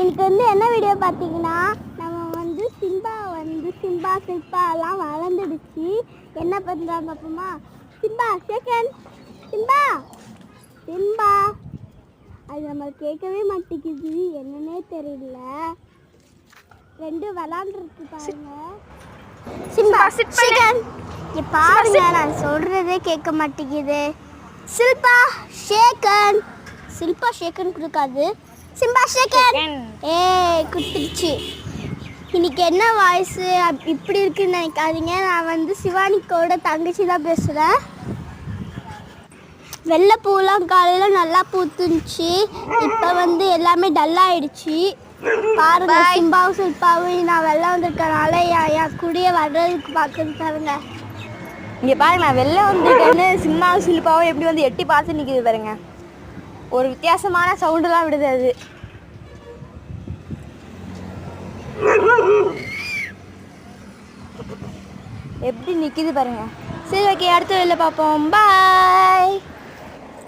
இன்னைக்கு வந்து என்ன வீடியோ பார்த்தீங்கன்னா, நம்ம வந்து சிம்பா சில்பா எல்லாம் வளர்ந்துடுச்சு. என்ன பண்ணுறாங்க அப்பமா? சிம்பா செகண்ட் சிம்பா சிம்பா அது நம்ம கேட்கவே மாட்டேங்குது, என்னன்னே தெரியல. ரெண்டு விளாண்டுருக்கு பாருங்க. சிம்பா செகண்ட் பாருங்க, நான் சொல்றதே கேட்க மாட்டேங்குது. சில்பா ஷேக்கன் கொடுக்காது. சிம்பா ஷேக்கன் கொடுத்துருச்சு. இன்னைக்கு என்ன வாய்ஸ் இப்படி இருக்குன்னு நினைக்காதீங்க. நான் வந்து சிவானிக்கோட தங்கச்சி தான் பேசுகிறேன். வெள்ளை பூலாம் காலையில் நல்லா பூத்துருந்துச்சு. இப்போ வந்து எல்லாமே டல்லாகிடுச்சு. பாருங்க, சிம்பாவும் சில்பாவும் நான் வெளில வந்திருக்கனால என் கூடயே வர்றதுக்கு பார்க்குறது பாருங்க. இங்கே பாருங்க, நான் வெளில வந்திருக்கேன்னு சிம்மாவும் சில்பாவும் எப்படி வந்து எட்டி பார்த்து நிற்கிது பாருங்க. ஒரு வித்தியாசமான சவுண்டுலாம் விடுது அது. எப்படி நிற்கிது பாருங்க. சரி, ஓகே, அடுத்த வெளில பார்ப்போம். பாய்.